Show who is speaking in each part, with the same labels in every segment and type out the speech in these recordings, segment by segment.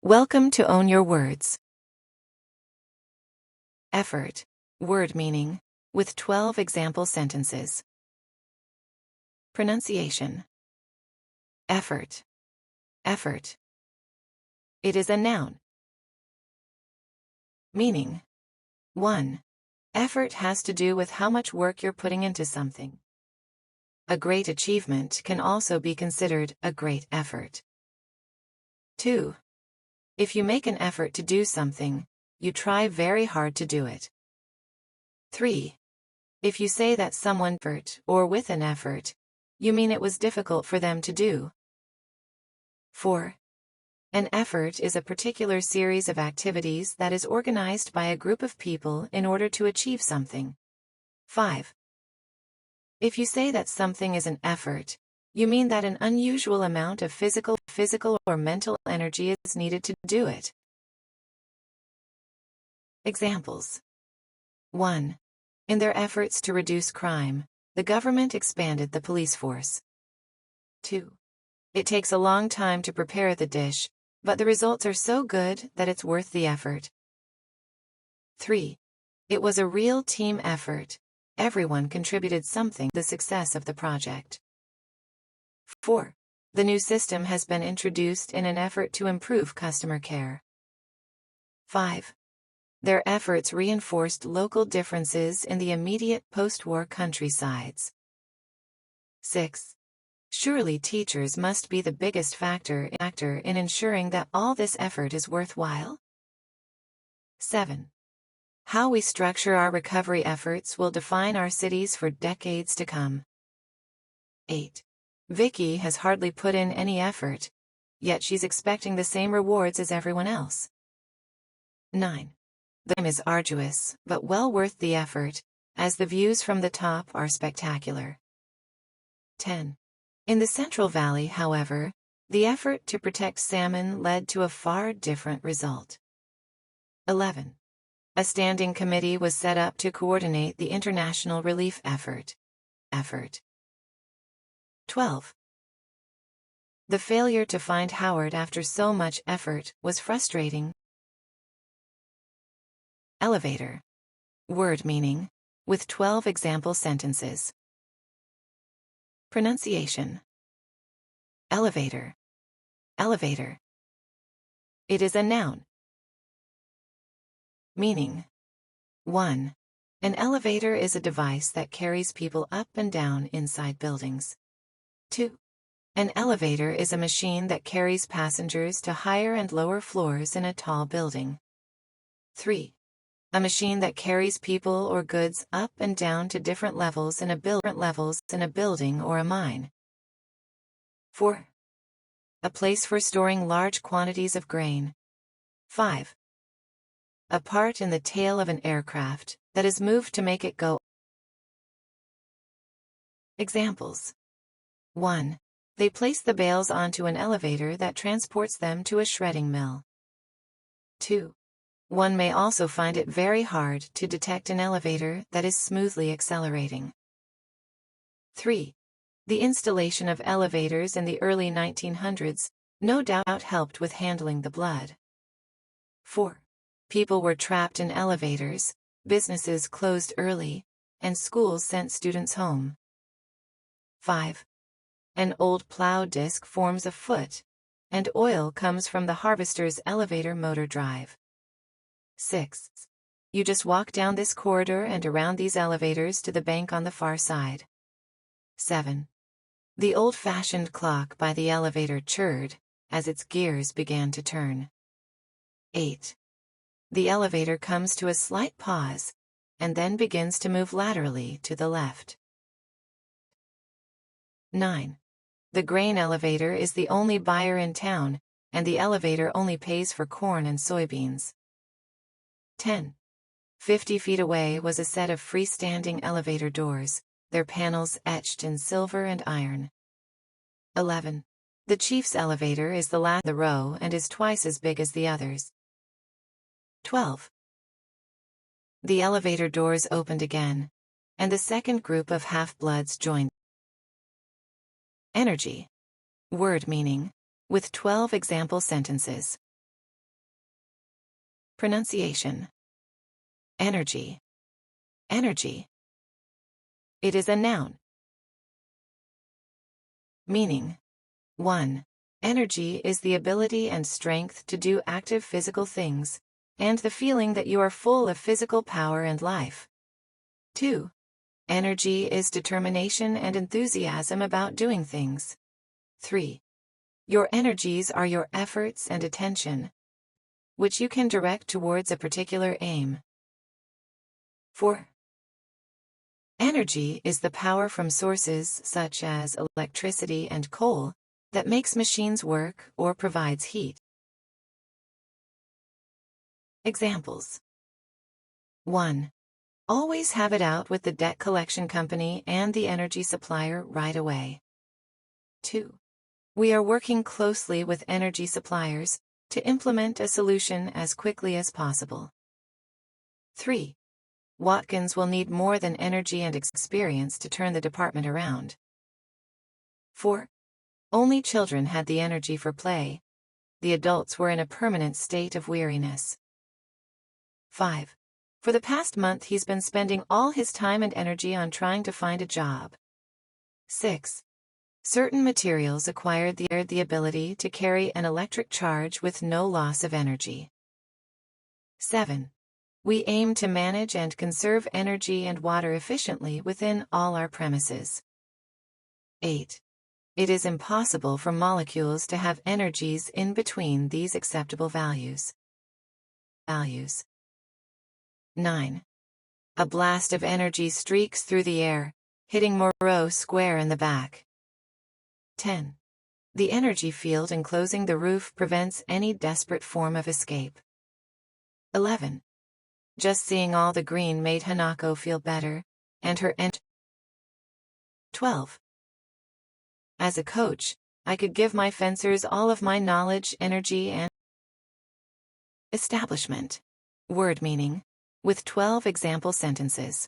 Speaker 1: Welcome to Own Your Words. Effort. Word meaning, with 12 example sentences. Pronunciation. Effort. Effort. It is a noun. Meaning. 1. Effort has to do with how much work you're putting into something. A great achievement can also be considered a great effort. 2. If you make an effort to do something, you try very hard to do it. 3. If you say that someone effort or with an effort, you mean it was difficult for them to do. 4. An effort is a particular series of activities that is organized by a group of people in order to achieve something. 5. If you say that something is an effort, you mean that an unusual amount of physical or mental energy is needed to do it. Examples. 1. In their efforts to reduce crime, the government expanded the police force. 2. It takes a long time to prepare the dish, but the results are so good that it's worth the effort. 3. It was a real team effort. Everyone contributed something to the success of the project. 4. The new system has been introduced in an effort to improve customer care. 5. Their efforts reinforced local differences in the immediate post-war countrysides. 6. Surely teachers must be the biggest factor in ensuring that all this effort is worthwhile. 7. How we structure our recovery efforts will define our cities for decades to come. 8. Vicky has hardly put in any effort, yet she's expecting the same rewards as everyone else. 9. The climb is arduous, but well worth the effort, as the views from the top are spectacular. 10. In the Central Valley, however, the effort to protect salmon led to a far different result. 11. A standing committee was set up to coordinate the international relief effort. 12. The failure to find Howard after so much effort was frustrating. Elevator. Word meaning, with 12 example sentences. Pronunciation. Elevator. Elevator. It is a noun. Meaning. 1. An elevator is a device that carries people up and down inside buildings. 2. An elevator is a machine that carries passengers to higher and lower floors in a tall building. 3. A machine that carries people or goods up and down to different levels in a building or a mine. 4. A place for storing large quantities of grain. 5. A part in the tail of an aircraft that is moved to make it go. Examples. 1. They place the bales onto an elevator that transports them to a shredding mill. 2. One may also find it very hard to detect an elevator that is smoothly accelerating. 3. The installation of elevators in the early 1900s no doubt helped with handling the blood. 4. People were trapped in elevators, businesses closed early, and schools sent students home. 5. An old plow disc forms a foot, and oil comes from the harvester's elevator motor drive. 6. You just walk down this corridor and around these elevators to the bank on the far side. 7. The old-fashioned clock by the elevator chirred as its gears began to turn. 8. The elevator comes to a slight pause and then begins to move laterally to the left. 9. The grain elevator is the only buyer in town, and the elevator only pays for corn and soybeans. 10. 50 feet away was a set of freestanding elevator doors, their panels etched in silver and iron. 11. The chief's elevator is the last in the row and is twice as big as the others. 12. The elevator doors opened again, and the second group of half-bloods joined. Energy. Word meaning, with 12 example sentences. Pronunciation. Energy. Energy. It is a noun. Meaning. 1. Energy is the ability and strength to do active physical things, and the feeling that you are full of physical power and life. 2. Energy is determination and enthusiasm about doing things. 3. Your energies are your efforts and attention, which you can direct towards a particular aim. 4. Energy is the power from sources such as electricity and coal that makes machines work or provides heat. Examples. 1. Always have it out with the debt collection company and the energy supplier right away. 2. We are working closely with energy suppliers to implement a solution as quickly as possible. 3. Watkins will need more than energy and experience to turn the department around. 4. Only children had the energy for play. The adults were in a permanent state of weariness. 5. For the past month he's been spending all his time and energy on trying to find a job. 6. Certain materials acquired the ability to carry an electric charge with no loss of energy. 7. We aim to manage and conserve energy and water efficiently within all our premises. 8. It is impossible for molecules to have energies in between these acceptable values. 9. A blast of energy streaks through the air, hitting Moreau square in the back. 10. The energy field enclosing the roof prevents any desperate form of escape. 11. Just seeing all the green made Hanako feel better, and her 12. As a coach, I could give my fencers all of my knowledge, energy, and establishment. Word meaning, with 12 example sentences.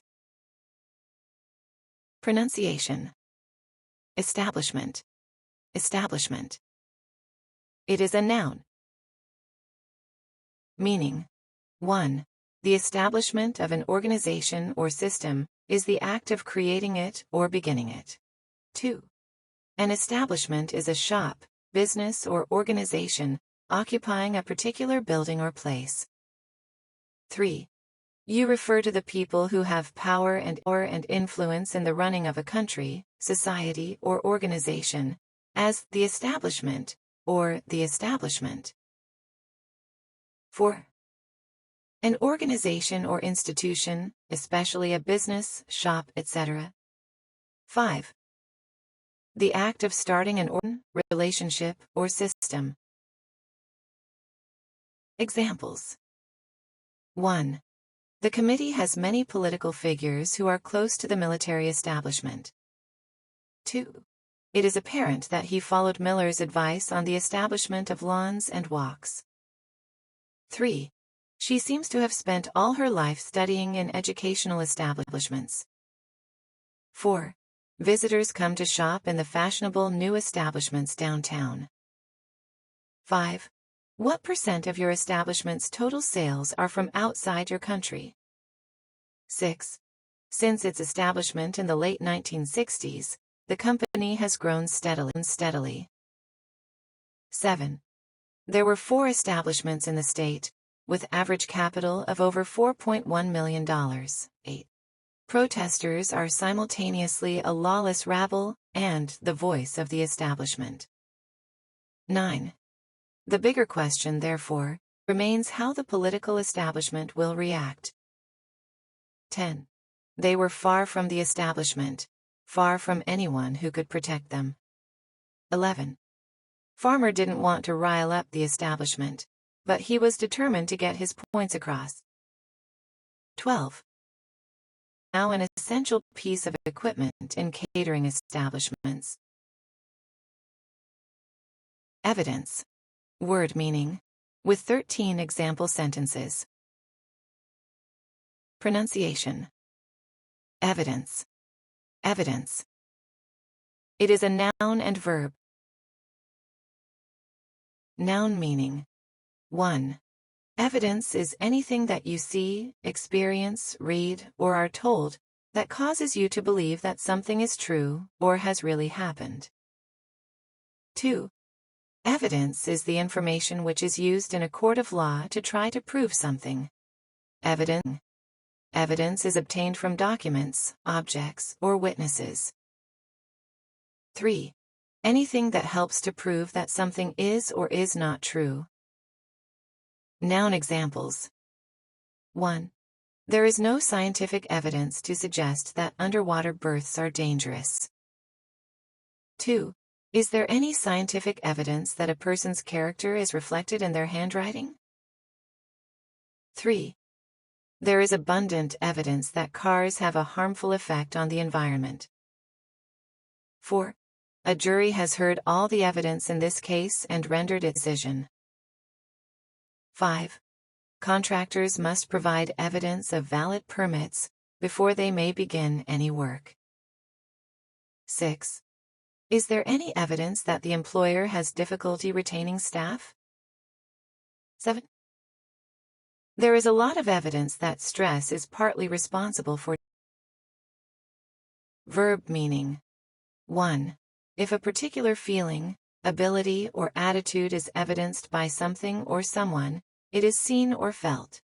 Speaker 1: Pronunciation. Establishment. Establishment. It is a noun. Meaning. 1. The establishment of an organization or system is the act of creating it or beginning it. 2. An establishment is a shop, business, or organization occupying a particular building or place. 3. You refer to the people who have power and influence in the running of a country, society, or organization as the establishment or the establishment. 4. An organization or institution, especially a business, shop, etc. 5. The act of starting an relationship or system. Examples. 1. The committee has many political figures who are close to the military establishment. 2. It is apparent that he followed Miller's advice on the establishment of lawns and walks. 3. She seems to have spent all her life studying in educational establishments. 4. Visitors come to shop in the fashionable new establishments downtown. 5. What % of your establishment's total sales are from outside your country? 6. Since its establishment in the late 1960s, the company has grown steadily. 7. There were 4 establishments in the state, with average capital of over $4.1 million. 8. Protesters are simultaneously a lawless rabble and the voice of the establishment. 9. The bigger question, therefore, remains how the political establishment will react. 10. They were far from the establishment, far from anyone who could protect them. 11. Farmer didn't want to rile up the establishment, but he was determined to get his points across. 12. Now an essential piece of equipment in catering establishments. Evidence. Word meaning, with 13 example sentences. Pronunciation. Evidence. Evidence. It is a noun and verb. Noun meaning. 1. Evidence is anything that you see, experience, read, or are told that causes you to believe that something is true or has really happened. 2. Evidence is the information which is used in a court of law to try to prove something. Evidence is obtained from documents, objects, or witnesses. 3. Anything that helps to prove that something is or is not true. Noun examples. 1. There is no scientific evidence to suggest that underwater births are dangerous. 2. Is there any scientific evidence that a person's character is reflected in their handwriting? 3. There is abundant evidence that cars have a harmful effect on the environment. 4. A jury has heard all the evidence in this case and rendered its decision. 5. Contractors must provide evidence of valid permits before they may begin any work. 6. Is there any evidence that the employer has difficulty retaining staff? 7. There is a lot of evidence that stress is partly responsible for. Verb meaning. 1. If a particular feeling, ability, or attitude is evidenced by something or someone, it is seen or felt.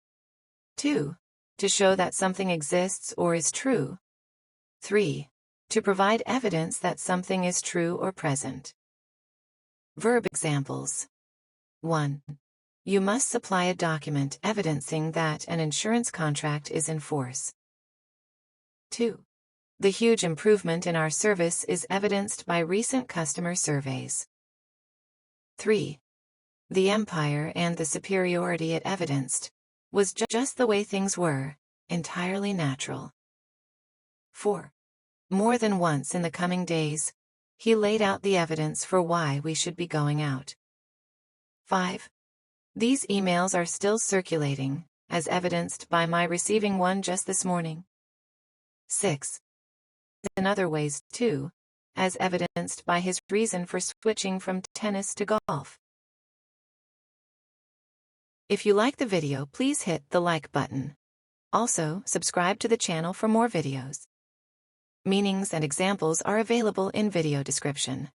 Speaker 1: 2. To show that something exists or is true. 3. To provide evidence that something is true or present. Verb examples. 1. You must supply a document evidencing that an insurance contract is in force. 2. The huge improvement in our service is evidenced by recent customer surveys. 3. The empire and the superiority it evidenced was just the way things were, entirely natural. 4. More than once in the coming days, he laid out the evidence for why we should be going out. 5. These emails are still circulating, as evidenced by my receiving one just this morning. 6. In other ways, too, as evidenced by his reason for switching from tennis to golf. If you like the video, please hit the like button. Also, subscribe to the channel for more videos. Meanings and examples are available in video description.